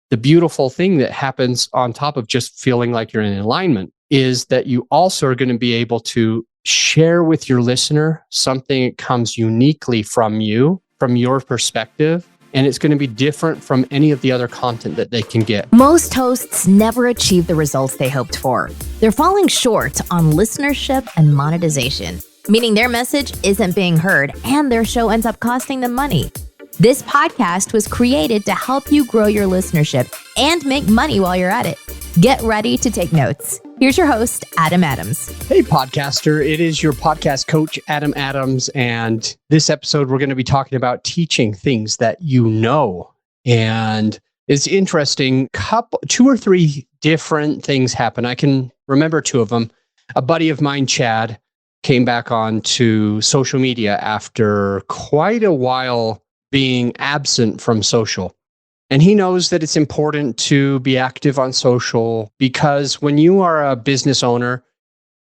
the beautiful thing that happens on top of just feeling like you're in alignment is that you also are going to be able to share with your listener something that comes uniquely from you, from your perspective, and it's going to be different from any of the other content that they can get. Most hosts never achieve the results they hoped for. They're falling short on listenership and monetization, meaning their message isn't being heard and their show ends up costing them money. This podcast was created to help you grow your listenership and make money while you're at it. Get ready to take notes. Here's your host, Adam Adams. Hey, podcaster. It is your podcast coach, Adam Adams. And this episode, we're going to be talking about teaching things that you know. And it's interesting. Two or three different things happen. I can remember two of them. A buddy of mine, Chad, came back onto social media after quite a while being absent from social. And he knows that it's important to be active on social because when you are a business owner,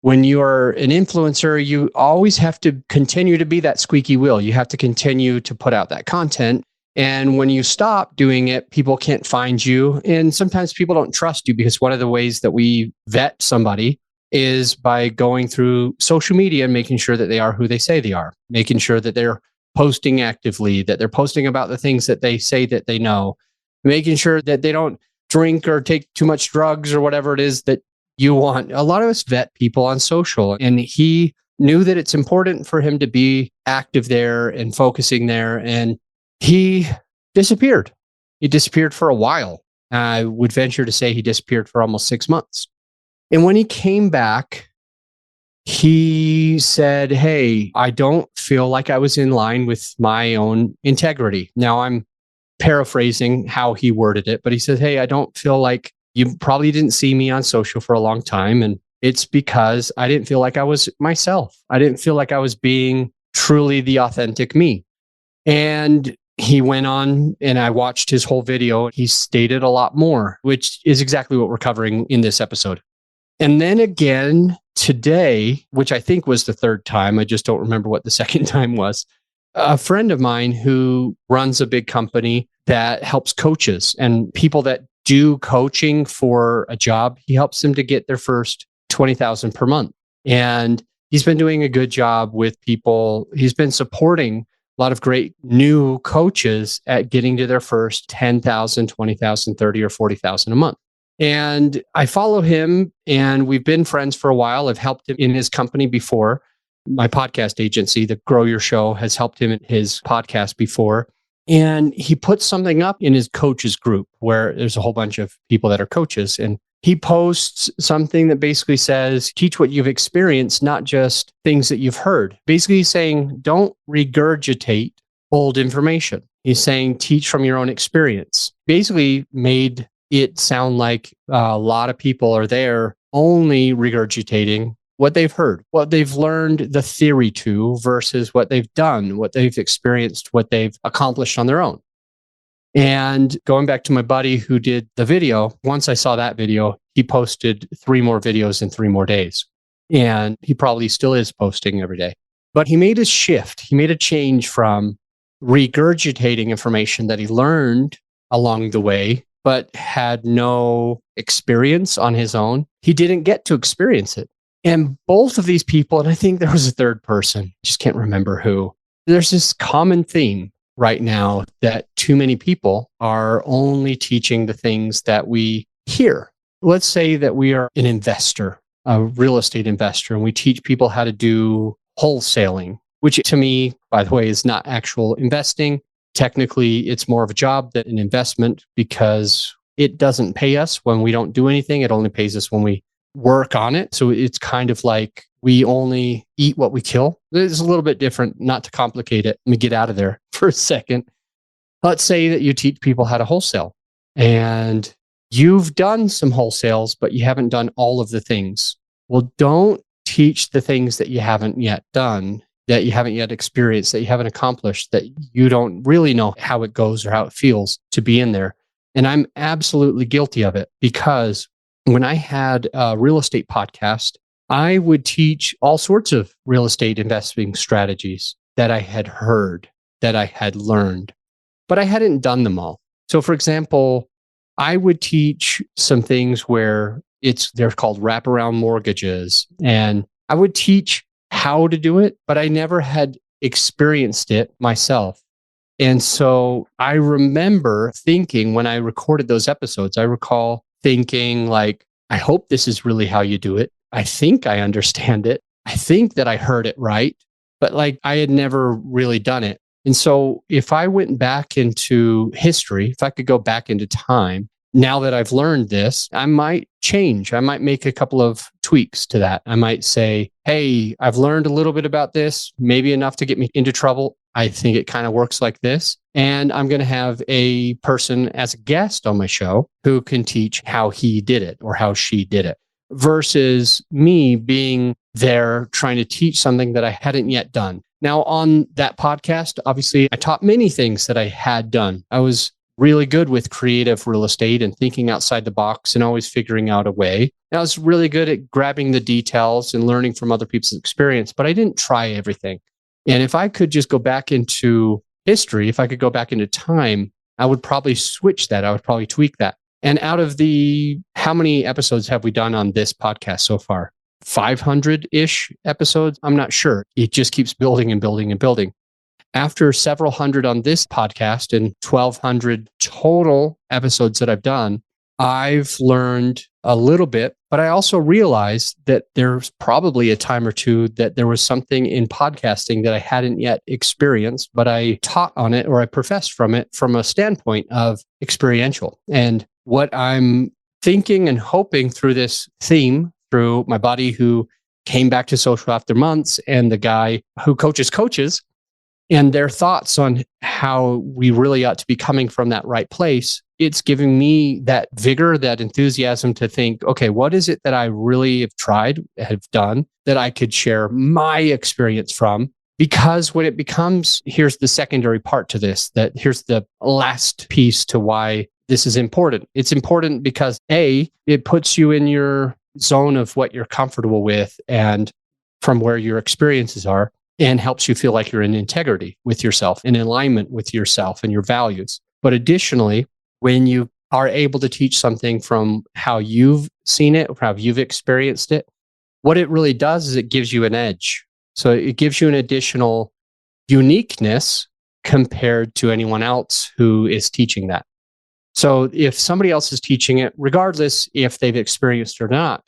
when you are an influencer, you always have to continue to be that squeaky wheel. You have to continue to put out that content. And when you stop doing it, people can't find you. And sometimes people don't trust you because one of the ways that we vet somebody is by going through social media and making sure that they are who they say they are, making sure that they're posting actively, that they're posting about the things that they say that they know, making sure that they don't drink or take too much drugs or whatever it is that you want. A lot of us vet people on social, and he knew that it's important for him to be active there and focusing there. And he disappeared. He disappeared for a while. I would venture to say he disappeared for almost 6 months. And when he came back, he said, "Hey, I don't feel like I was in line with my own integrity." Now, I'm paraphrasing how he worded it, but he said, "Hey, I don't feel like you probably didn't see me on social for a long time. And it's because I didn't feel like I was myself. I didn't feel like I was being truly the authentic me." And he went on and I watched his whole video. He stated a lot more, which is exactly what we're covering in this episode. And then again today, which I think was the third time, I just don't remember what the second time was, a friend of mine who runs a big company that helps coaches and people that do coaching for a job, he helps them to get their first $20,000 per month. And he's been doing a good job with people. He's been supporting a lot of great new coaches at getting to their first 10,000, 20,000, 30 or 40,000 a month. And I follow him and we've been friends for a while. I've helped him in his company before. My podcast agency, the Grow Your Show, has helped him in his podcast before. And he put something up in his coaches group where there's a whole bunch of people that are coaches. And he posts something that basically says, teach what you've experienced, not just things that you've heard. Basically saying, don't regurgitate old information. He's saying, teach from your own experience. Basically made it sound like a lot of people are there only regurgitating what they've heard, what they've learned the theory to versus what they've done, what they've experienced, what they've accomplished on their own. And going back to my buddy who did the video, once I saw that video, he posted 3 more videos in 3 more days. And he probably still is posting every day. But he made a shift. He made a change from regurgitating information that he learned along the way, but had no experience on his own. He didn't get to experience it. And both of these people, and I think there was a third person, just can't remember who, there's this common theme right now that too many people are only teaching the things that we hear. Let's say that we are an investor, a real estate investor, and we teach people how to do wholesaling, which to me, by the way, is not actual investing. Technically, it's more of a job than an investment because it doesn't pay us when we don't do anything. It only pays us when we work on it. So it's kind of like we only eat what we kill. It's a little bit different, not to complicate it. Let me get out of there for a second. Let's say that you teach people how to wholesale and you've done some wholesales, but you haven't done all of the things. Well, don't teach the things that you haven't yet done, that you haven't yet experienced, that you haven't accomplished, that you don't really know how it goes or how it feels to be in there. And I'm absolutely guilty of it because when I had a real estate podcast, I would teach all sorts of real estate investing strategies that I had heard, that I had learned, but I hadn't done them all. So for example, I would teach some things where they're called wraparound mortgages. And I would teach how to do it, but I never had experienced it myself. And so I remember thinking when I recorded those episodes, I recall thinking like, I hope this is really how you do it. I think I understand it. I think that I heard it right, but like I had never really done it. And so if I went back into history, if I could go back into time, now that I've learned this, I might change. I might make a couple of tweaks to that. I might say, hey, I've learned a little bit about this, maybe enough to get me into trouble. I think it kind of works like this. And I'm going to have a person as a guest on my show who can teach how he did it or how she did it versus me being there trying to teach something that I hadn't yet done. Now, on that podcast, obviously, I taught many things that I had done. I was really good with creative real estate and thinking outside the box and always figuring out a way. And I was really good at grabbing the details and learning from other people's experience, but I didn't try everything. And if I could just go back into history, if I could go back into time, I would probably switch that. I would probably tweak that. And out of how many episodes have we done on this podcast so far? 500-ish episodes? I'm not sure. It just keeps building and building and building. After several hundred on this podcast and 1,200 total episodes that I've done, I've learned a little bit, but I also realized that there's probably a time or two that there was something in podcasting that I hadn't yet experienced, but I taught on it or I professed from it from a standpoint of experiential. And what I'm thinking and hoping through this theme, through my buddy who came back to social after months and the guy who coaches coaches, and their thoughts on how we really ought to be coming from that right place, it's giving me that vigor, that enthusiasm to think, okay, what is it that I really have done that I could share my experience from? Because when it becomes, here's the secondary part to this, that here's the last piece to why this is important. It's important because A, it puts you in your zone of what you're comfortable with and from where your experiences are, and helps you feel like you're in integrity with yourself, in alignment with yourself and your values. But additionally, when you are able to teach something from how you've seen it or how you've experienced it, what it really does is it gives you an edge. So it gives you an additional uniqueness compared to anyone else who is teaching that. So if somebody else is teaching it, regardless if they've experienced it or not.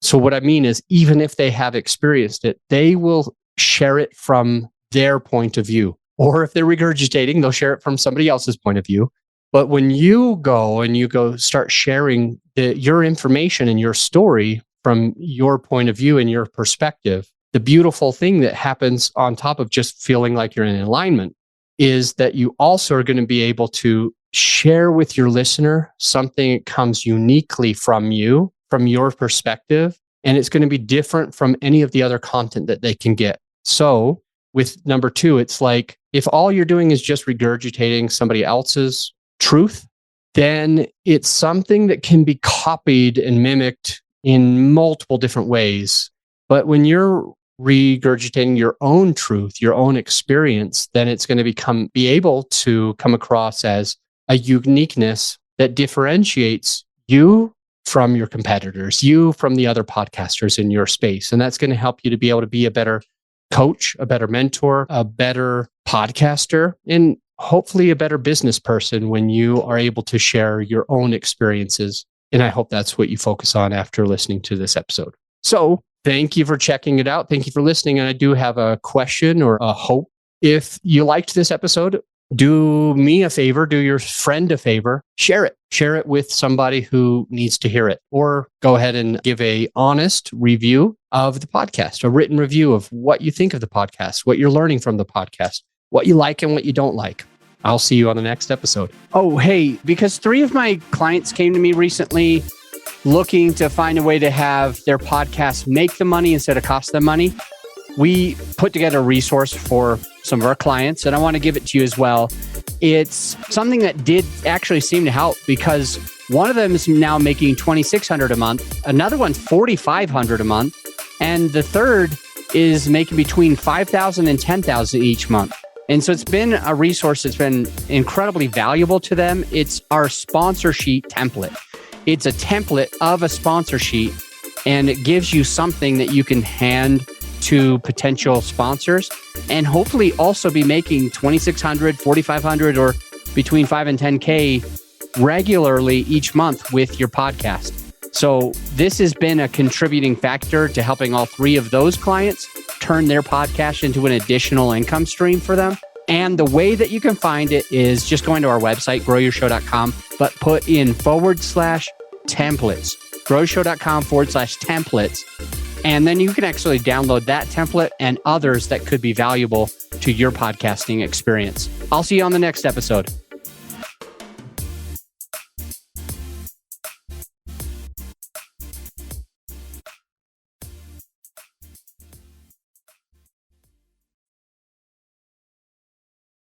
So what I mean is, even if they have experienced it, they will share it from their point of view. Or if they're regurgitating, they'll share it from somebody else's point of view. But when you go start sharing your information and your story from your point of view and your perspective, the beautiful thing that happens on top of just feeling like you're in alignment is that you also are going to be able to share with your listener something that comes uniquely from you, from your perspective, and it's going to be different from any of the other content that they can get. So with number 2, it's like if all you're doing is just regurgitating somebody else's truth, then it's something that can be copied and mimicked in multiple different ways. But when you're regurgitating your own truth, your own experience, then it's going to be able to come across as a uniqueness that differentiates you from your competitors, you from the other podcasters in your space. And that's going to help you to be able to be a better coach, a better mentor, a better podcaster, and hopefully a better business person when you are able to share your own experiences. And I hope that's what you focus on after listening to this episode. So thank you for checking it out. Thank you for listening. And I do have a question or a hope. If you liked this episode, do me a favor, do your friend a favor, share it. Share it with somebody who needs to hear it, or go ahead and give a honest review of the podcast, a written review of what you think of the podcast, what you're learning from the podcast, what you like and what you don't like. I'll see you on the next episode. Oh, hey, because 3 of my clients came to me recently looking to find a way to have their podcast make them money instead of cost them money. We put together a resource for some of our clients, and I want to give it to you as well. It's something that did actually seem to help, because one of them is now making $2,600 a month, another one's $4,500 a month, and the third is making between $5,000 and $10,000 each month. And so it's been a resource that's been incredibly valuable to them. It's our sponsor sheet template. It's a template of a sponsor sheet, and it gives you something that you can hand to potential sponsors and hopefully also be making $2,600, $4,500, or between 5 and 10K regularly each month with your podcast. So this has been a contributing factor to helping all 3 of those clients turn their podcast into an additional income stream for them. And the way that you can find it is just going to our website, growyourshow.com, but put in /templates, growyourshow.com/templates. And then you can actually download that template and others that could be valuable to your podcasting experience. I'll see you on the next episode.